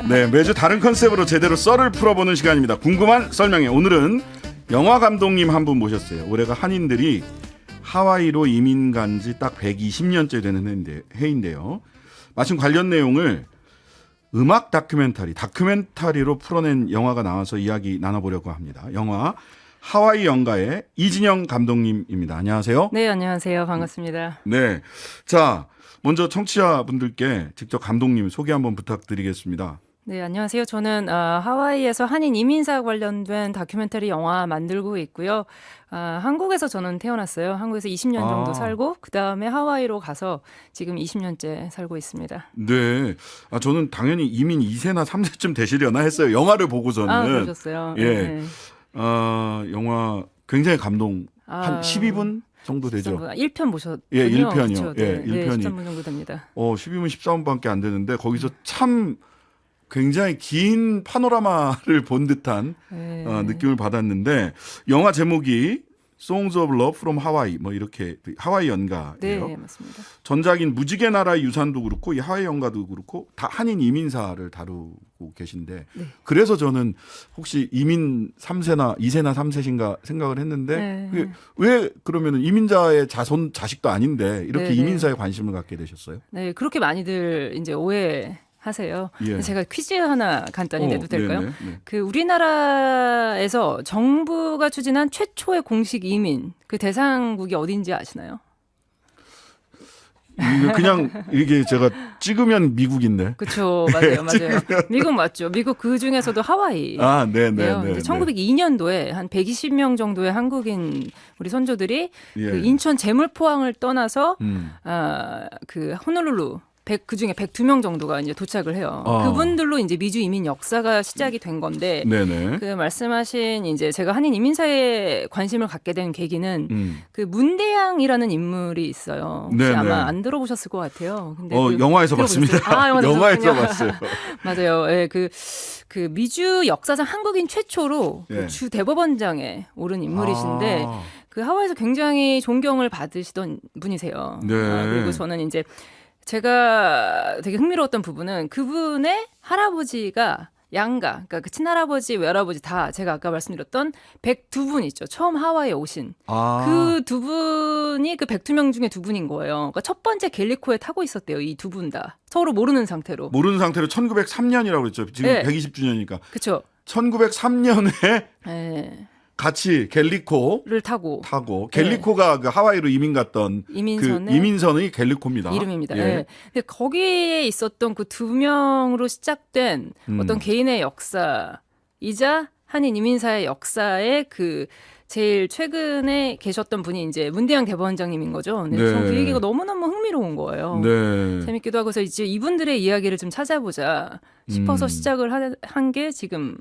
네, 매주 다른 컨셉으로 제대로 썰을 풀어보는 시간입니다. 궁금한 썰명회. 오늘은 영화 감독님 한 분 모셨어요. 올해가 한인들이 하와이로 이민 간 지 딱 120년째 되는 해인데요. 마침 관련 내용을 음악 다큐멘터리로 풀어낸 영화가 나와서 이야기 나눠보려고 합니다. 영화 하와이 연가의 이진영 감독님입니다. 안녕하세요. 네, 안녕하세요. 반갑습니다. 네, 자 먼저 청취자분들께 직접 감독님 소개 한번 부탁드리겠습니다. 네, 안녕하세요. 저는 하와이에서 한인 이민사 관련된 다큐멘터리 영화 만들고 있고요. 한국에서 저는 태어났어요. 한국에서 20년 정도 살고 그다음에 하와이로 가서 지금 20년째 살고 있습니다. 네, 저는 당연히 이민 2세나 3세쯤 되시려나 했어요. 영화를 보고서는. 그러셨어요. 예, 네. 영화 굉장히 감동. 한 12분 정도 되죠. 1편 보셨군요. 예, 1편이요. 그렇죠? 예, 1편이. 13분 정도 됩니다. 12분 14분밖에 안 되는데 거기서 참 굉장히 긴 파노라마를 본 듯한 느낌을 받았는데 영화 제목이 Songs of Love from Hawaii 뭐 이렇게 하와이 연가예요. 네, 맞습니다. 전작인 무지개 나라의 유산도 그렇고 이 하와이 연가도 그렇고 다 한인 이민사를 다루고 계신데 네. 그래서 저는 혹시 이민 3세나 2세나 3세신가 생각을 했는데 네. 그게 왜 그러면은 이민자의 자식도 아닌데 이렇게 네, 이민사에 관심을 갖게 되셨어요? 네, 그렇게 많이들 이제 오해하세요. 예. 제가 퀴즈 하나 간단히 내도 될까요? 네네, 네. 그 우리나라에서 정부가 추진한 최초의 공식 이민 그 대상국이 어딘지 아시나요? 그냥 이게 제가 찍으면 미국인데. 그렇죠, 맞아요, 맞아요. 미국 맞죠. 미국 그 중에서도 하와이. 네네네. 1902년도에 한 120명 정도의 한국인 우리 선조들이 예. 그 인천 제물포항을 떠나서 음. 그 호놀룰루 그 중에 102명 정도가 이제 도착을 해요. 아. 그분들로 이제 미주 이민 역사가 시작이 된 건데 네네. 그 말씀하신 이제 제가 한인 이민사에 관심을 갖게 된 계기는 그 문대양이라는 인물이 있어요. 혹시 네네. 아마 안 들어보셨을 것 같아요. 근데 영화에서 봤습니다. 영화에서 봤어요. 맞아요. 예, 그 미주 역사상 한국인 최초로 예. 그 주 대법원장에 오른 인물이신데 아. 그 하와이에서 굉장히 존경을 받으시던 분이세요. 네. 그리고 저는 이제 제가 되게 흥미로웠던 부분은 그분의 할아버지가 양가, 그러니까 그 친할아버지, 외할아버지 다 제가 아까 말씀드렸던 102분 있죠. 처음 하와이에 오신. 그 두 분이 그 102명 중에 두 분인 거예요. 그러니까 첫 번째 갤리코에 타고 있었대요. 이 두 분 다. 서로 모르는 상태로. 모르는 상태로 1903년이라고 그랬죠. 지금 네. 120주년이니까. 그렇죠. 1903년에 네. 같이 갤리코를 를 타고 갤리코가 그 하와이로 이민 갔던 이민선의 그 이민선의 갤리코입니다. 이름입니다. 예. 네. 근데 거기에 있었던 그 두 명으로 시작된 어떤 개인의 역사이자 한인 이민사의 역사의 그 제일 최근에 계셨던 분이 이제 문대양 대법원장님인 거죠. 네. 네. 저는 그 얘기가 너무너무 흥미로운 거예요. 네. 재밌기도 하고서 이제 이분들의 이야기를 좀 찾아보자 싶어서 시작을 한 게 지금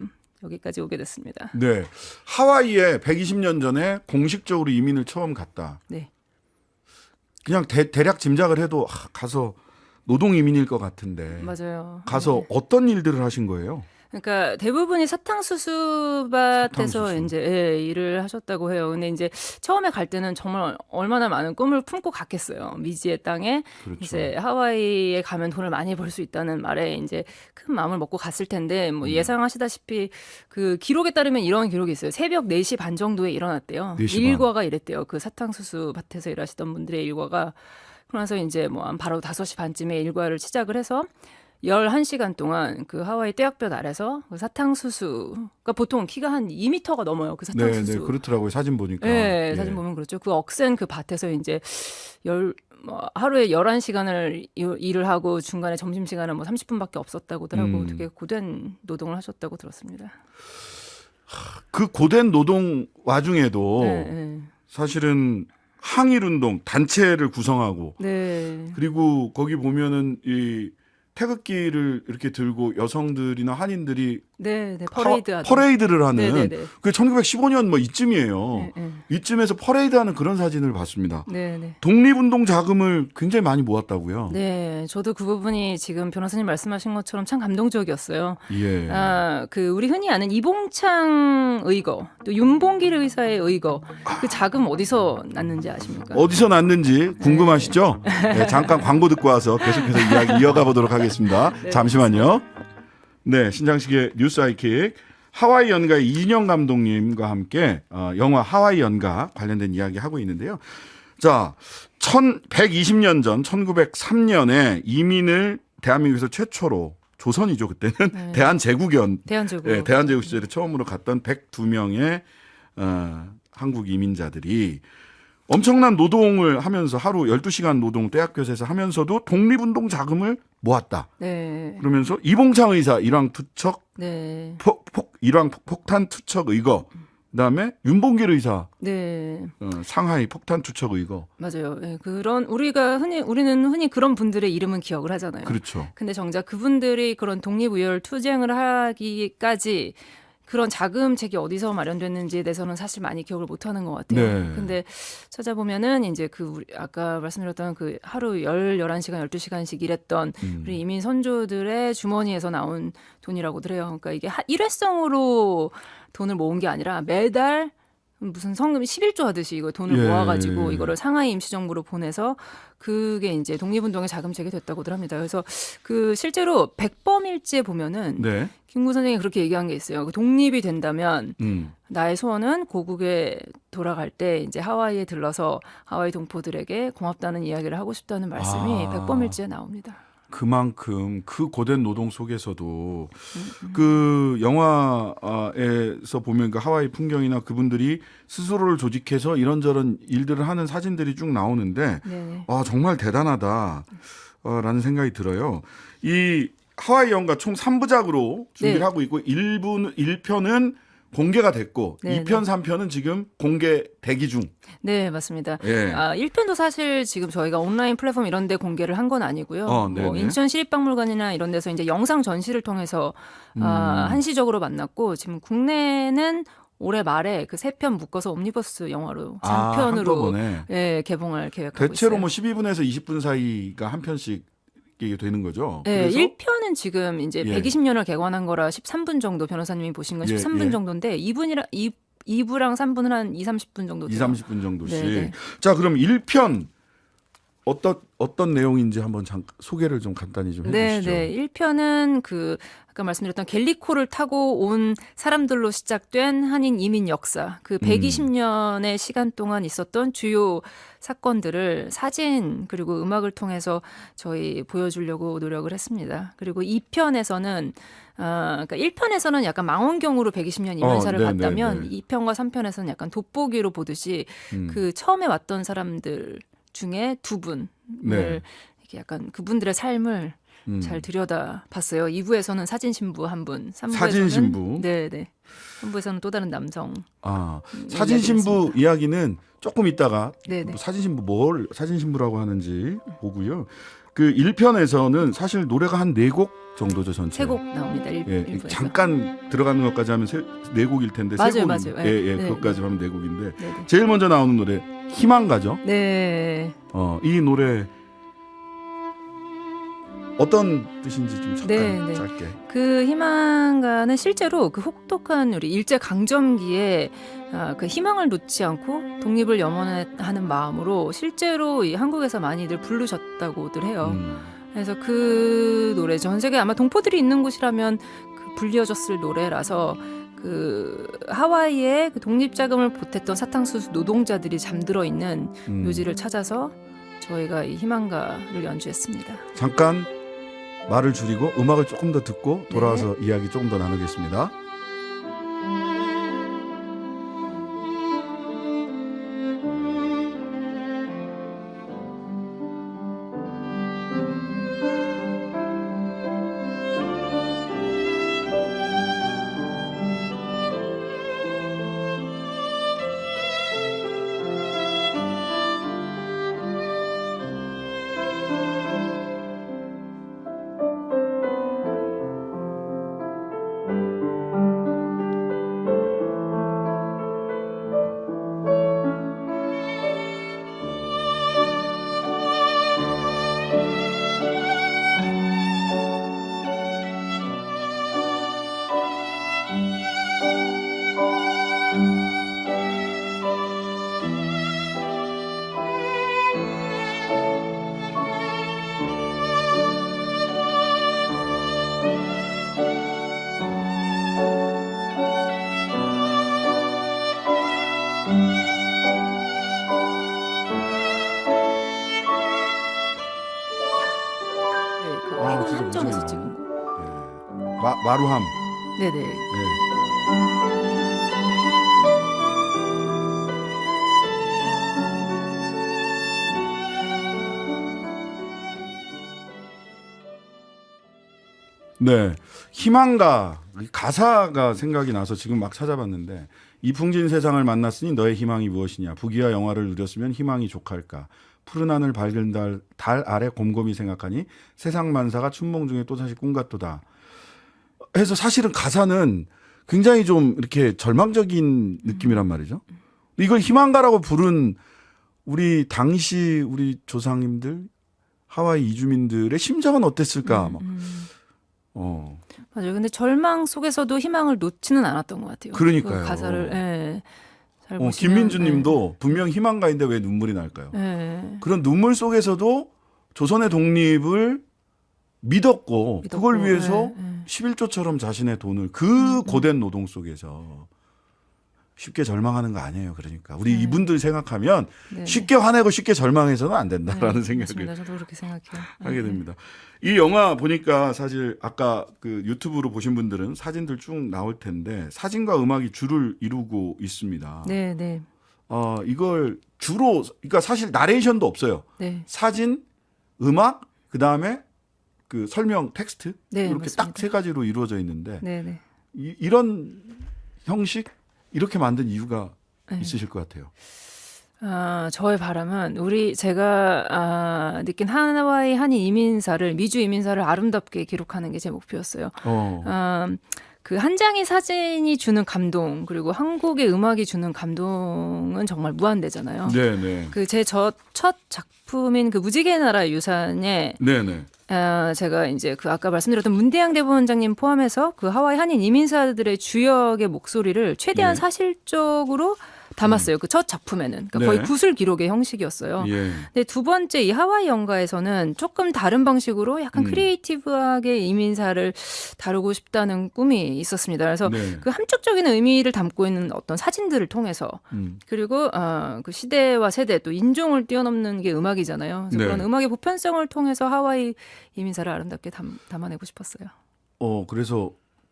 여기까지 오게 됐습니다. 네. 하와이에 120년 전에 공식적으로 이민을 처음 갔다. 네. 그냥 대략 짐작을 해도 가서 노동 이민일 것 같은데. 맞아요. 가서 네. 어떤 일들을 하신 거예요? 그러니까 대부분이 사탕수수밭에서 사탕수수. 이제 일을 하셨다고 해요. 근데 이제 처음에 갈 때는 정말 얼마나 많은 꿈을 품고 갔겠어요. 미지의 땅에 그렇죠. 이제 하와이에 가면 돈을 많이 벌 수 있다는 말에 이제 큰 마음을 먹고 갔을 텐데 뭐 예상하시다시피 그 기록에 따르면 이런 기록이 있어요. 새벽 4시 반 정도에 일어났대요. 4시 반. 일과가 이랬대요. 그 사탕수수밭에서 일하시던 분들의 일과가. 그러면서 이제 뭐 바로 5시 반쯤에 일과를 시작을 해서 11시간 동안 그 하와이 떼약볕 아래서 그 사탕수수, 그러니까 보통 키가 한 2m가 넘어요. 그 사탕수수. 네, 그렇더라고요. 사진 보니까. 네, 예. 사진 보면 그렇죠. 그 억센 그 밭에서 이제 하루에 11시간을 일을 하고 중간에 점심시간은 뭐 30분밖에 없었다고 하더라고. 되게 고된 노동을 하셨다고 들었습니다. 그 고된 노동 와중에도 네. 사실은 항일운동 단체를 구성하고 네. 그리고 거기 보면은 이 태극기를 이렇게 들고 여성들이나 한인들이 네, 퍼레이드하죠. 퍼레이드를 하는 네, 네, 네. 그게 1915년 뭐 이쯤이에요. 네, 네. 이쯤에서 퍼레이드하는 그런 사진을 봤습니다. 네, 네. 독립운동 자금을 굉장히 많이 모았다고요. 네, 저도 그 부분이 지금 변호사님 말씀하신 것처럼 참 감동적이었어요. 예. 그 우리 흔히 아는 이봉창 의거, 또 윤봉길 의사의 의거, 그 자금 어디서 났는지 아십니까? 어디서 났는지 궁금하시죠? 네, 잠깐 광고 듣고 와서 계속해서 이야기 이어가 보도록 하겠습니다. 네. 잠시만요. 네, 신장식의 뉴스 아이킥 하와이 연가의 이진영 감독님과 함께 영화 하와이 연가 관련된 이야기 하고 있는데요. 자, 1120년 전 1903년에 이민을 대한민국에서 최초로 조선이죠 그때는 네. 대한제국 네, 대한제국 시절에 처음으로 갔던 102명의 한국 이민자들이 엄청난 노동을 하면서 하루 12시간 노동 대학교에서 하면서도 독립운동 자금을 모았다. 네. 그러면서 이봉창 의사 일왕 투척 네. 일왕 폭탄 투척 의거 그다음에 윤봉길 의사 네. 상하이 폭탄 투척 의거. 맞아요. 네, 우리는 흔히 그런 분들의 이름은 기억을 하잖아요. 그렇죠. 근데 정작 그분들이 그런 독립의열 투쟁을 하기까지 그런 자금책이 어디서 마련됐는지에 대해서는 사실 많이 기억을 못하는 것 같아요. 네. 근데 찾아보면은 이제 아까 말씀드렸던 그 하루 11시간, 12시간씩 일했던 우리 이민 선조들의 주머니에서 나온 돈이라고들 해요. 그러니까 이게 일회성으로 돈을 모은 게 아니라 매달 무슨 성금 11조 하듯이 이거 돈을 예. 모아가지고 이거를 상하이 임시정부로 보내서 그게 이제 독립운동의 자금책이 됐다고들 합니다. 그래서 그 실제로 백범일지에 보면은 네. 김구 선생이 그렇게 얘기한 게 있어요. 그 독립이 된다면 나의 소원은 고국에 돌아갈 때 이제 하와이에 들러서 하와이 동포들에게 고맙다는 이야기를 하고 싶다는 말씀이 백범일지에 나옵니다. 그만큼 그 고된 노동 속에서도 그 영화에서 보면 그 하와이 풍경이나 그분들이 스스로를 조직해서 이런저런 일들을 하는 사진들이 쭉 나오는데 네네. 정말 대단하다라는 생각이 들어요. 이 하와이 연가 총 3부작으로 준비를 네. 하고 있고 1편은 공개가 됐고 네, 2편, 3편은 지금 공개 대기 중. 네, 맞습니다. 예. 1편도 사실 지금 저희가 온라인 플랫폼 이런 데 공개를 한 건 아니고요. 네네. 인천시립박물관이나 이런 데서 이제 영상 전시를 통해서 한시적으로 만났고 지금 국내는 올해 말에 그 3편 묶어서 옴니버스 영화로 장편으로 한꺼번에. 예, 개봉을 계획하고 대체로 있어요. 뭐 12분에서 20분 사이가 한 편씩 이게 되는 거죠. 네, 그래서 1편은 지금 이제 예. 120년을 개관한 거라 13분 정도 변호사님이 보신 건 예, 13분 예. 정도인데 2부랑 3부는 한 2, 30분 정도 돼요. 2, 30분 정도씩. 네네. 자, 그럼 1편 어떤 내용인지 한번 소개를 좀 간단히 좀 해주시죠. 네. 1편은 아까 말씀드렸던 갤리코를 타고 온 사람들로 시작된 한인 이민 역사, 그 120년의 시간 동안 있었던 주요 사건들을 사진 그리고 음악을 통해서 저희 보여주려고 노력을 했습니다. 그리고 2편에서는 그러니까 1편에서는 약간 망원경으로 120년 이민사를 네, 봤다면 네, 네. 2편과 3편에서는 약간 돋보기로 보듯이 그 처음에 왔던 사람들 중에 두 분을 네. 이렇게 약간 그분들의 삶을 잘 들여다봤어요. 2부에서는 사진 신부 한 분, 3부에서는 사진 신부. 네. 3부에서는 또 다른 남성. 사진 신부 이야기는 조금 있다가 네네. 사진 신부 뭘 사진 신부라고 하는지 보고요. 그 1편에서는 사실 노래가 한 4곡 정도죠, 전체. 3곡 나옵니다. 예, 1부에서. 잠깐 들어가는 것까지 하면 4곡일 텐데 맞아요. 3곡. 맞아요. 예, 네. 그것까지 하면 4곡인데 네네. 제일 먼저 나오는 노래 희망가죠. 네. 이 노래 어떤 뜻인지 좀 잠깐 네. 짧게. 그 희망가는 실제로 그 혹독한 우리 일제 강점기에 그 희망을 놓지 않고 독립을 염원하는 마음으로 실제로 이 한국에서 많이들 부르셨다고들 해요. 그래서 그 노래 전 세계 아마 동포들이 있는 곳이라면 그 불리워졌을 노래라서 그 하와이에 그 독립자금을 보탰던 사탕수수 노동자들이 잠들어 있는 묘지를 찾아서 저희가 이 희망가를 연주했습니다. 잠깐 말을 줄이고 음악을 조금 더 듣고 돌아와서 이야기 조금 더 나누겠습니다. 마루함. 네네. 네. 네, 희망가 가사가 생각이 나서 지금 막 찾아봤는데 이풍진 세상을 만났으니 너의 희망이 무엇이냐 부귀와 영화를 누렸으면 희망이 족할까 푸른 하늘 밝은 달 아래 곰곰이 생각하니 세상 만사가 춘몽 중에 또다시 꿈 같도다 해서 사실은 가사는 굉장히 좀 이렇게 절망적인 느낌이란 말이죠. 이걸 희망가라고 부른 우리 당시 우리 조상님들 하와이 이주민들의 심정은 어땠을까 막. 맞아요. 근데 절망 속에서도 희망을 놓지는 않았던 것 같아요. 그러니까요. 그 가사를 잘 보시면. 김민주님도 분명 희망가인데 왜 눈물이 날까요? 네. 그런 눈물 속에서도 조선의 독립을 믿었고 그걸 위해서 11조처럼 자신의 돈을 그 고된 노동 속에서 쉽게 절망하는 거 아니에요. 그러니까 우리 이분들 생각하면 쉽게 화내고 쉽게 절망해서는 안 된다라는 생각을 맞습니다. 저도 그렇게 생각해요. 하게 됩니다. 이 영화 보니까 사실 아까 그 유튜브로 보신 분들은 사진들 쭉 나올 텐데 사진과 음악이 줄을 이루고 있습니다. 네, 네. 이걸 주로 그러니까 사실 나레이션도 없어요. 네. 사진, 음악, 그다음에 그 설명 텍스트 네, 이렇게 딱 3가지로 이루어져 있는데 네, 네. 이런 형식 이렇게 만든 이유가 있으실 것 같아요. 저의 바람은 제가 느낀 하와이 한인 이민사를 미주 이민사를 아름답게 기록하는 게 제 목표였어요. 그 한 장의 사진이 주는 감동 그리고 한국의 음악이 주는 감동은 정말 무한대잖아요. 네네. 그 제 첫 작품인 그 무지개의 나라 유산에 네네. 제가 이제 그 아까 말씀드렸던 문대양 대본원장님 포함해서 그 하와이 한인 이민사들의 주역의 목소리를 최대한 네. 사실적으로 담았어요. 그 첫 작품에는. 그러니까 거의 네. 구술 기록의 형식이었어요. 예. 근데 두 번째 이 하와이 연가에서는 조금 다른 방식으로 약간 크리에이티브하게 이민사를 다루고 싶다는 꿈이 있었습니다. 그래서 네. 그 함축적인 의미를 담고 있는 어떤 사진들을 통해서 그리고 그 시대와 세대 또 인종을 뛰어넘는 게 음악이잖아요. 그래서 네. 그런 음악의 보편성을 통해서 하와이 이민사를 아름답게 담아내고 싶었어요. 그래서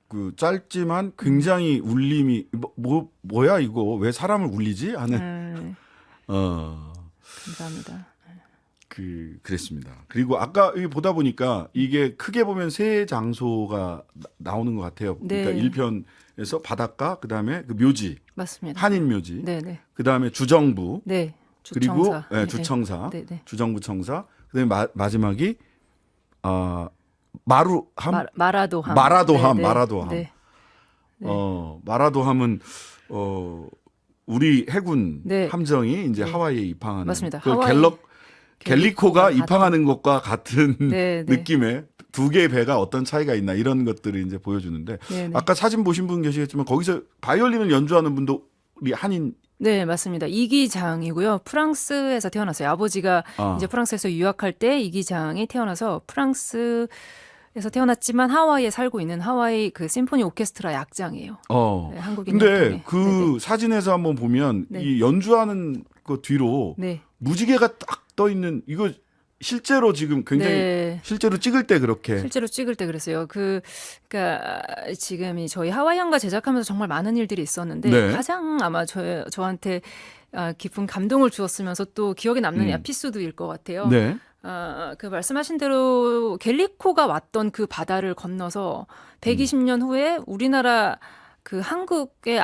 그 짧지만 굉장히 울림이 뭐야 이거 왜 사람을 울리지 하는 감사합니다. 그랬습니다. 그리고 아까 보다 보니까 이게 크게 보면 세 장소가 나오는 것 같아요. 네. 그러니까 1편에서 바닷가, 그다음에 그 묘지, 맞습니다. 한인 묘지, 네네. 그다음에 주정부, 네. 그리고 주청사. 네. 주청사, 네네. 주정부 청사, 그다음에 마지막이 마루함, 마라도함. 마라도함, 네네. 마라도함. 네. 마라도함은 우리 해군 네. 함정이 이제 네. 하와이에 입항하는 맞습니다. 그 하와이 갤리코가 같은- 입항하는 것과 같은 네, 네. 느낌의 두 개의 배가 어떤 차이가 있나 이런 것들을 이제 보여주는데 네, 네. 아까 사진 보신 분 계시겠지만 거기서 바이올린을 연주하는 분도 우리 한인 네, 맞습니다. 이기장이고요. 프랑스에서 태어났어요. 아버지가 이제 프랑스에서 유학할 때 이기장이 태어나서 프랑스에서 태어났지만 하와이에 살고 있는 하와이 그 심포니 오케스트라 약장이에요. 네, 한국인 근데 협동의. 그 네네. 사진에서 한번 보면 네. 이 연주하는 거 뒤로 네. 무지개가 딱 떠 있는 이거 실제로 지금 굉장히 네. 실제로 찍을 때 그렇게 실제로 찍을 때 그랬어요. 그러니까 지금 이 저희 하와이 연가 제작하면서 정말 많은 일들이 있었는데 네. 가장 아마 저한테 깊은 감동을 주었으면서 또 기억에 남는 에피소드일 것 같아요. 네. 그 말씀하신 대로 갤리코가 왔던 그 바다를 건너서 120년 후에 우리나라 그 한국의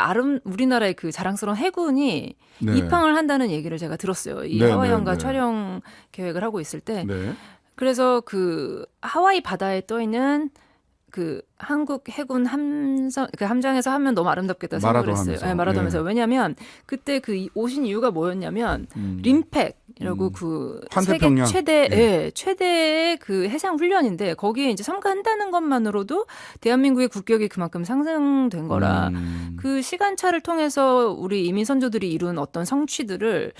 우리나라의 그 자랑스러운 해군이 네. 입항을 한다는 얘기를 제가 들었어요. 이 네, 하와이 네, 연가 네. 촬영 계획을 하고 있을 때. 네. 그래서 그 하와이 바다에 떠 있는 그 한국 해군 함장에서 하면 너무 아름답겠다 생각을 했어요. 마라도하면서. 네, 마라도하면서. 네. 왜냐하면 그때 그 오신 이유가 뭐였냐면 림팩이라고 그 환태평양. 세계 최대의 그 해상 훈련인데 거기에 이제 참가한다는 것만으로도 대한민국의 국격이 그만큼 상승된 거라 그 시간차를 통해서 우리 이민 선조들이 이룬 어떤 성취들을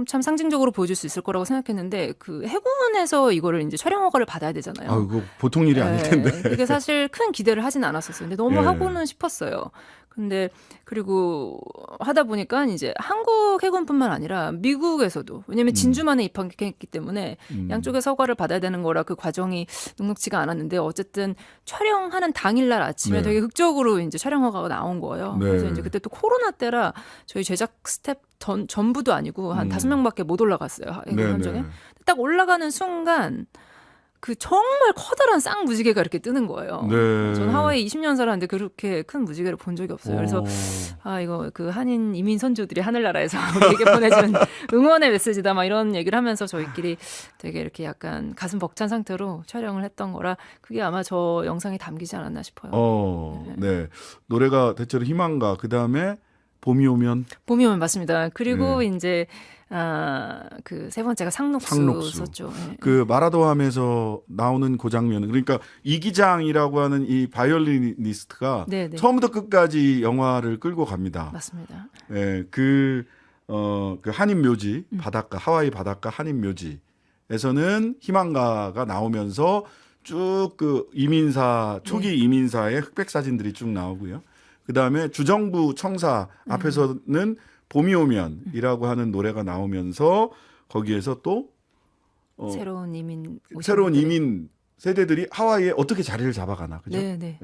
참 상징적으로 보여줄 수 있을 거라고 생각했는데 그 해군에서 이거를 이제 촬영 허가를 받아야 되잖아요. 이거 보통 일이 아닐 텐데. 그게 사실 큰 기대를 하진 않았었어요. 근데 너무 예. 하고는 싶었어요. 근데 그리고 하다 보니까 이제 한국 해군뿐만 아니라 미국에서도 왜냐하면 진주만에 입학했기 때문에 양쪽의 허가를 받아야 되는 거라 그 과정이 녹록지가 않았는데 어쨌든 촬영하는 당일날 아침에 네. 되게 극적으로 이제 촬영 허가가 나온 거예요. 네. 그래서 이제 그때 또 코로나 때라 저희 제작 스텝 전부도 아니고 한 5명밖에 못 올라갔어요. 해군 함정에. 딱 올라가는 순간 그 정말 커다란 쌍 무지개가 이렇게 뜨는 거예요. 네. 저는 하와이 20년 살았는데 그렇게 큰 무지개를 본 적이 없어요. 그래서 이거 그 한인 이민 선조들이 하늘나라에서 우리에게 보내준 응원의 메시지다 막 이런 얘기를 하면서 저희끼리 되게 이렇게 약간 가슴 벅찬 상태로 촬영을 했던 거라 그게 아마 저 영상에 담기지 않았나 싶어요. 네. 노래가 대체로 희망가 그다음에 봄이 오면 맞습니다. 그리고 이제 그 세 번째가 상록수였죠. 네. 그 마라도함에서 나오는 그 장면 그러니까 이기장이라고 하는 이 바이올리니스트가 네네. 처음부터 끝까지 영화를 끌고 갑니다. 맞습니다. 예, 그 한인 묘지 바닷가 하와이 바닷가 한인 묘지에서는 희망가가 나오면서 쭉 그 이민사 초기 이민사의 흑백 사진들이 쭉 나오고요. 그 다음에 주정부 청사 앞에서는 봄이 오면이라고 하는 노래가 나오면서 거기에서 또 새로운 이민 세대들이 하와이에 어떻게 자리를 잡아가나 그죠? 네.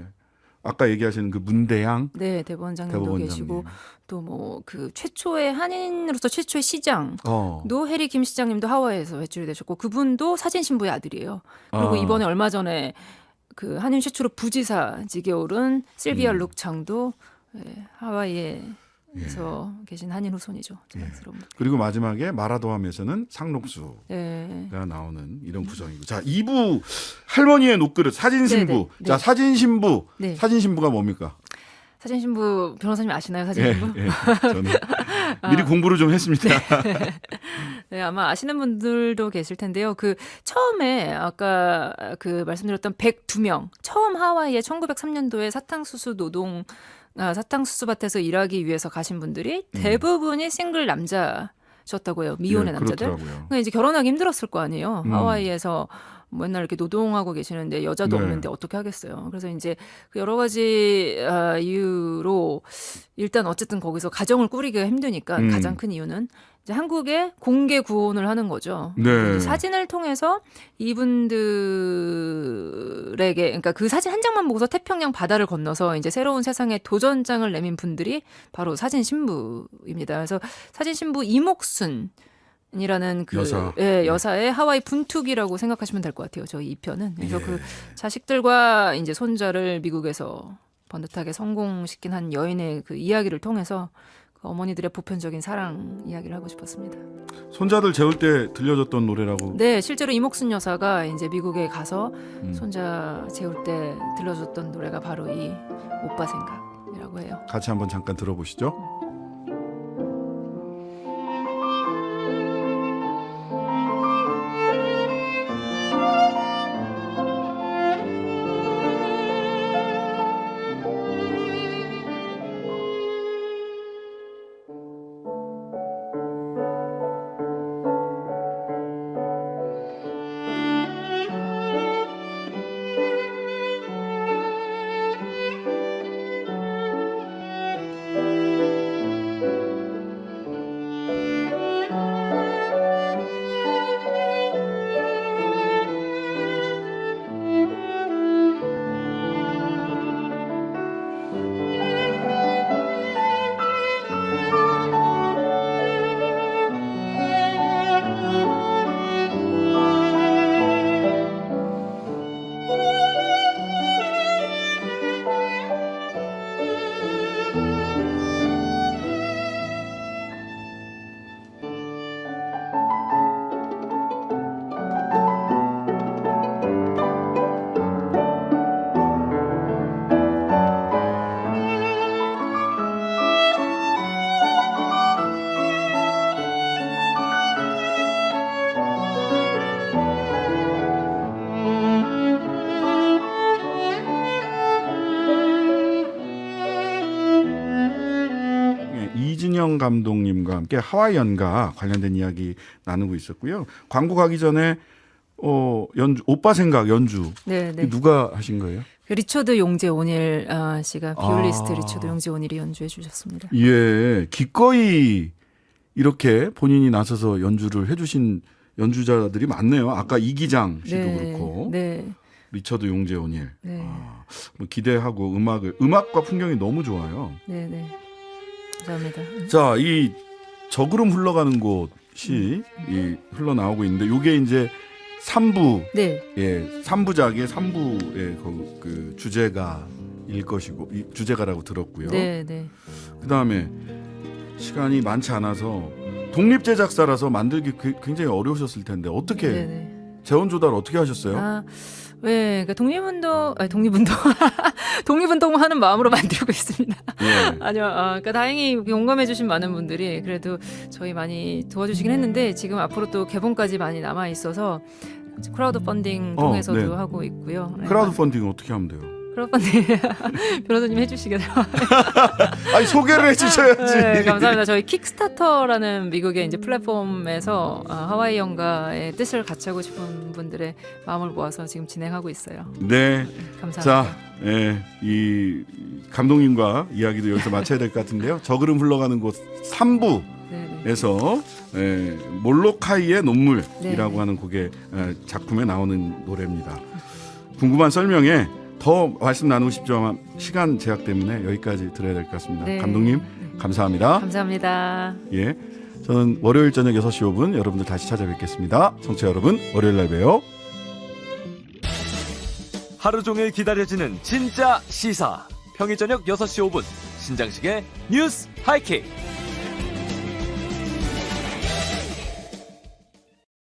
아까 얘기하시는 그 문대양 네, 대법원장님도 계시고 또 뭐 그 최초의 한인으로서 최초의 시장도 해리 김 시장님도 하와이에서 외출이 되셨고 그분도 사진 신부의 아들이에요. 그리고 이번에 얼마 전에 그 한인 최초로 부지사직에 오른 실비아 룩 창도 하와이에서 계신 한인 후손이죠. 자랑스러운. 그리고 마지막에 마라도함에서는 상록수가 나오는 이런 구성이고. 자, 2부 할머니의 녹그릇 사진 신부. 네. 자, 사진 신부. 네. 사진 신부가 뭡니까? 사진 신부 변호사님 아시나요? 사진 신부? 저는 미리 공부를 좀 했습니다. 네, 아마 아시는 분들도 계실 텐데요. 그 처음에 아까 그 말씀드렸던 102명 처음 하와이에 1903년도에 사탕수수밭에서 일하기 위해서 가신 분들이 대부분이 싱글 남자셨다고 해요. 미혼의 남자들. 그렇더라고요. 그러니까 이제 결혼하기 힘들었을 거 아니에요. 하와이에서 맨날 이렇게 노동하고 계시는데 여자도 없는데 어떻게 하겠어요. 그래서 이제 그 여러 가지 이유로 일단 어쨌든 거기서 가정을 꾸리기가 힘드니까 가장 큰 이유는 이제 한국에 공개 구혼을 하는 거죠. 네. 사진을 통해서 이분들에게 그러니까 그 사진 한 장만 보고서 태평양 바다를 건너서 이제 새로운 세상에 도전장을 내민 분들이 바로 사진 신부입니다. 그래서 사진 신부 이목순 이라는 그 여사의 하와이 분투기라고 생각하시면 될 것 같아요. 저희 이 편은. 그래서 그 자식들과 이제 손자를 미국에서 번듯하게 성공시킨 한 여인의 그 이야기를 통해서 그 어머니들의 보편적인 사랑 이야기를 하고 싶었습니다. 손자들 재울 때 들려줬던 노래라고. 네, 실제로 이목순 여사가 이제 미국에 가서 손자 재울 때 들려줬던 노래가 바로 이 오빠 생각이라고 해요. 같이 한번 잠깐 들어보시죠. 이진영 감독님과 함께 하와이 연가 관련된 이야기 나누고 있었고요. 광고 가기 전에 연주 오빠 생각 연주 네, 네. 누가 하신 거예요? 그 리처드 용재 오닐 씨가 비올리스트 리처드 용재 오닐이 연주해 주셨습니다. 예, 기꺼이 이렇게 본인이 나서서 연주를 해주신 연주자들이 많네요. 아까 이기장 씨도 네, 그렇고 네, 리처드 용재 오닐. 네, 뭐 기대하고 음악과 풍경이 너무 좋아요. 네, 네. 감사합니다. 자, 이 저구름 흘러가는 곳이 이 흘러나오고 있는데 요게 이제 3부 네, 예, 3부작의 3부의 그 주제가일 것이고 이 주제가라고 들었고요. 네, 네. 그다음에 시간이 많지 않아서 독립 제작사라서 만들기 굉장히 어려우셨을 텐데 어떻게 네, 네. 재원 조달 어떻게 하셨어요? 네, 그러니까 독립운동하는 마음으로 만들고 있습니다. 예. 아니요, 그러니까 다행히 공감해주신 많은 분들이 그래도 저희 많이 도와주시긴 했는데 지금 앞으로 또 개봉까지 많이 남아 있어서 크라우드 펀딩 통해서도 네. 하고 있고요. 네, 크라우드 펀딩은 어떻게 하면 돼요? 크라우드 펀딩 변호사님 해주시겠어요? 아니 소개를 해주셔야지. 네, 감사합니다. 저희 킥스타터라는 미국의 이제 플랫폼에서 하와이 연가의 뜻을 같이 하고 싶은 분들의 마음을 모아서 지금 진행하고 있어요. 네. 감사합니다. 자, 예, 이 감독님과 이야기도 여기서 마쳐야 될 것 같은데요. 저그름 흘러가는 곳 3부에서 네, 네. 몰로카이의 눈물이라고 네. 하는 곡의 작품에 나오는 노래입니다. 궁금한 설명에 더 말씀 나누고 싶지만 시간 제약 때문에 여기까지 들어야 될 것 같습니다. 네. 감독님 감사합니다. 감사합니다. 예, 저는 월요일 저녁 6시 5분 여러분들 다시 찾아뵙겠습니다. 청취자 여러분, 월요일 날 봬요. 하루 종일 기다려지는 진짜 시사. 평일 저녁 6시 5분 신장식의 뉴스 하이킥.